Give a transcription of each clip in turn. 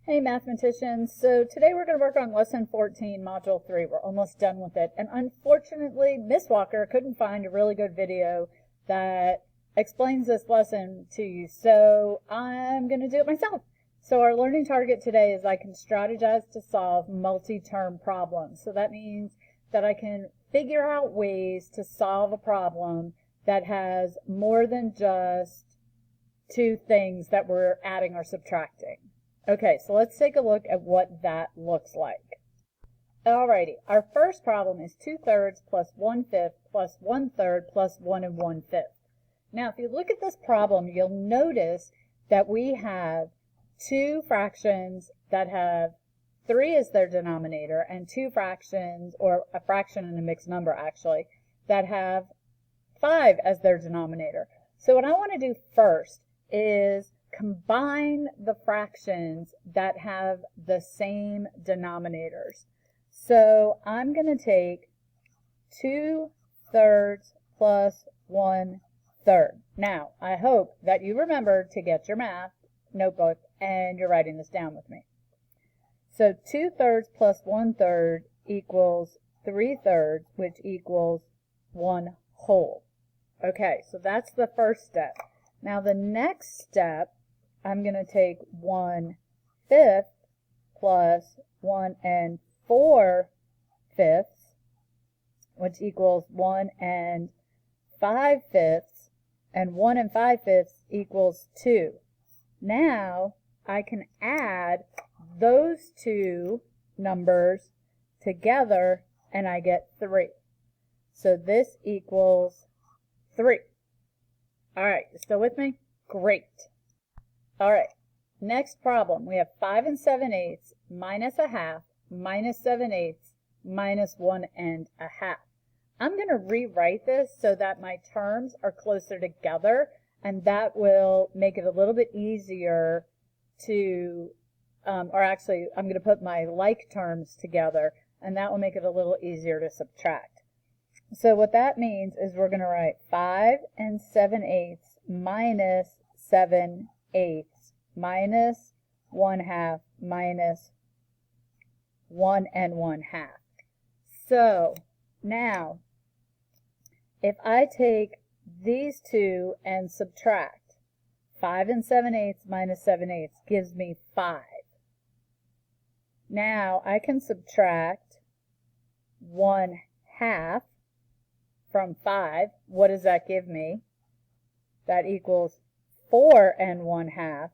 Hey mathematicians, so today we're going to work on lesson 14, module 3. We're almost done with it, and unfortunately Miss Walker couldn't find a really good video that explains this lesson to you, so I'm going to do it myself. So our learning target today is I can strategize to solve multi-term problems. So that means that I can figure out ways to solve a problem that has more than just two things that we're adding or subtracting. Okay, so let's take a look at what that looks like. Alrighty, our first problem is 2/3 plus 1/5 plus 1/3 plus 1 1/5. Now, if you look at this problem, you'll notice that we have two fractions that have 3 as their denominator and two fractions, or a fraction and a mixed number actually, that have 5 as their denominator. So what I want to do first is combine the fractions that have the same denominators. So I'm going to take 2/3 plus 1/3. Now, I hope that you remember to get your math notebook and you're writing this down with me. So 2/3 plus 1/3 equals 3/3, which equals 1 whole. Okay, so that's the first step. Now the next step, I'm going to take 1/5 plus 1 4/5, which equals 1 5/5, and 1 5/5 equals 2. Now I can add those two numbers together and I get 3. So this equals 3. All right, you still with me? Great. All right, next problem. We have 5 7/8 minus a half minus 7/8 minus 1 1/2. I'm going to rewrite this so that my terms are closer together, and that will make it a little bit easier to, or actually I'm going to put my like terms together, and that will make it a little easier to subtract. So what that means is we're going to write 5 7/8 minus 7/8 minus 1/2 minus 1 1/2. So now, if I take these two and subtract, 5 7/8 minus 7/8 gives me 5. Now I can subtract 1/2 from 5. What does that give me? That equals 4 1/2.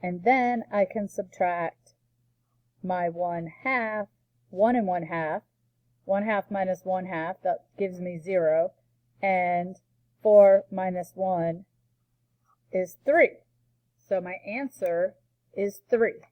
And then I can subtract my 1/2, 1 1/2. 1/2 minus 1/2, that gives me 0. And 4 minus 1 is 3. So my answer is 3.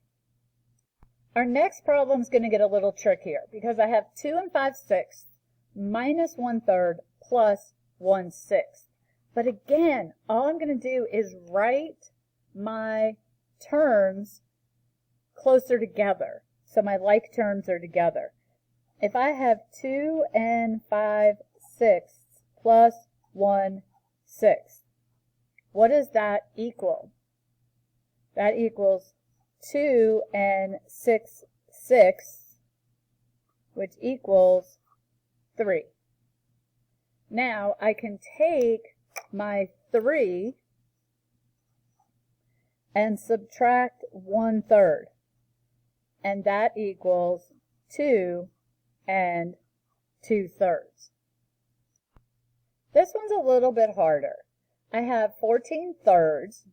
Our next problem is going to get a little trickier because I have 2 5/6 minus 1/3 plus 1/6. But again, all I'm going to do is write my terms closer together. So my like terms are together. If I have 2 5/6 plus 1/6, what does that equal? That equals 2 6/6, which equals 3. Now I can take my 3 and subtract 1/3, and that equals 2 2/3. This one's a little bit harder. I have 14/3,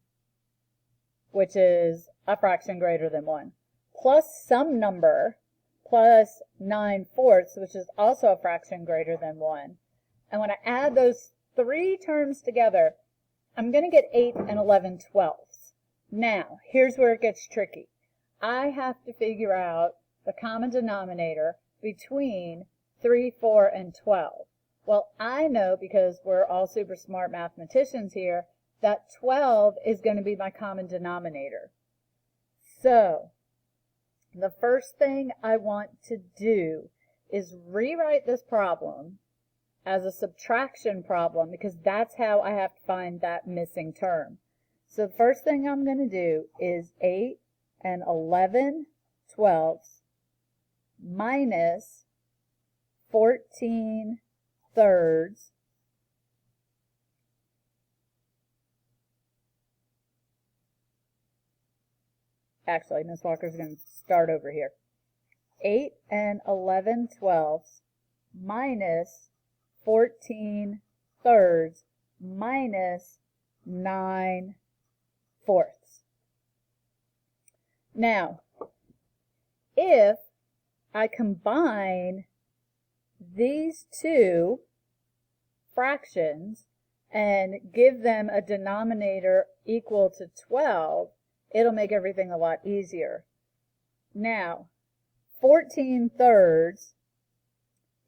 which is a fraction greater than 1, plus some number, plus 9/4, which is also a fraction greater than 1. And when I add those three terms together, I'm going to get 8 11/12. Now, here's where it gets tricky. I have to figure out the common denominator between 3, 4, and 12. Well, I know, because we're all super smart mathematicians here, that 12 is going to be my common denominator. So, the first thing I want to do is rewrite this problem as a subtraction problem, because that's how I have to find that missing term. So the first thing I'm going to do is 8 and 11/12 minus 14/3 actually, Miss Walker's going to start over here. 8 and 11/12 minus 14/3 minus 9/4. Now, if I combine these two fractions and give them a denominator equal to 12, it'll make everything a lot easier. Now, 14/3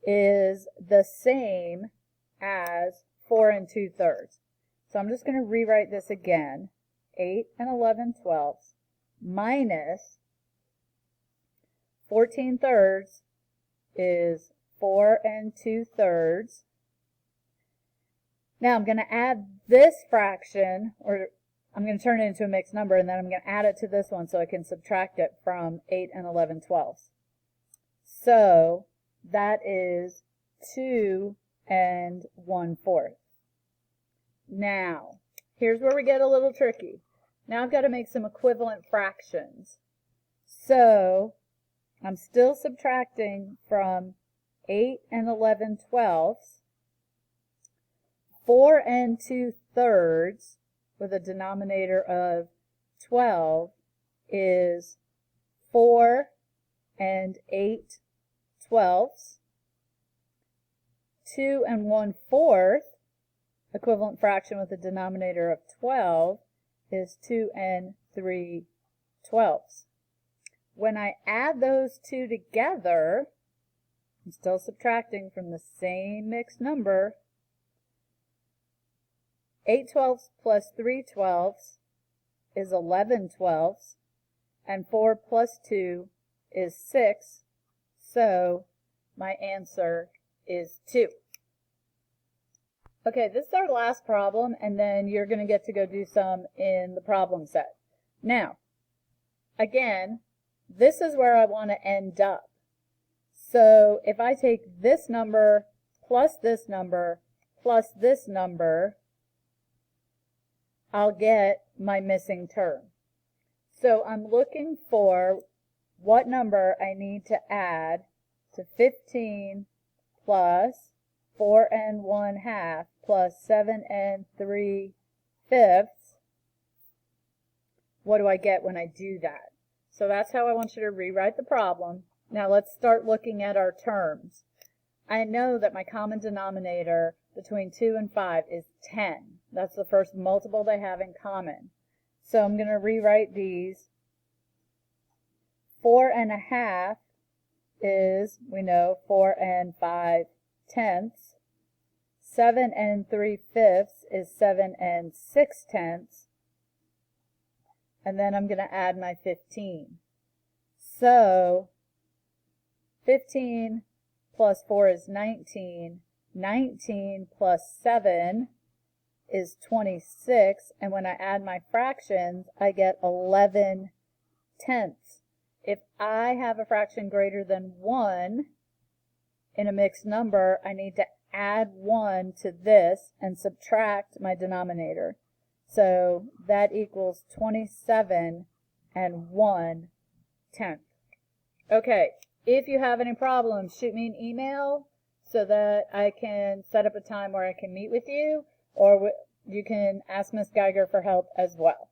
is the same as 4 2/3. So I'm just going to rewrite this again. 8 and 11/12 minus 14/3 is 4 2/3. Now I'm going to add this fraction, or I'm going to turn it into a mixed number, and then I'm going to add it to this one so I can subtract it from 8 and 11/12. So that is 2 1/4. Now, here's where we get a little tricky. Now I've got to make some equivalent fractions. So I'm still subtracting from 8 and 11/12. 4 2/3 with a denominator of 12 is 4 8/12. 2 1/4, equivalent fraction with a denominator of 12, is 2 3/12. When I add those two together, I'm still subtracting from the same mixed number. 8/12 plus 3/12 is 11/12, and 4 plus 2 is 6, so my answer is 2. Okay, this is our last problem, and then you're going to get to go do some in the problem set. Now, again, this is where I want to end up. So if I take this number plus this number plus this number, I'll get my missing term. So I'm looking for what number I need to add to 15 plus 4 1/2 plus 7 3/5. What do I get when I do that? So that's how I want you to rewrite the problem. Now let's start looking at our terms. I know that my common denominator between 2 and 5 is 10. That's the first multiple they have in common. So I'm going to rewrite these. 4 1/2 is, we know, 4 5/10. 7 3/5 is 7 6/10. And then I'm going to add my 15. So 15 plus 4 is 19. 19 plus 7 is 26. And when I add my fractions, I get 11/10. If I have a fraction greater than 1 in a mixed number, I need to add 1 to this and subtract my denominator. So that equals 27 1/10. Okay, if you have any problems, shoot me an email so that I can set up a time where I can meet with you, or you can ask Miss Geiger for help as well.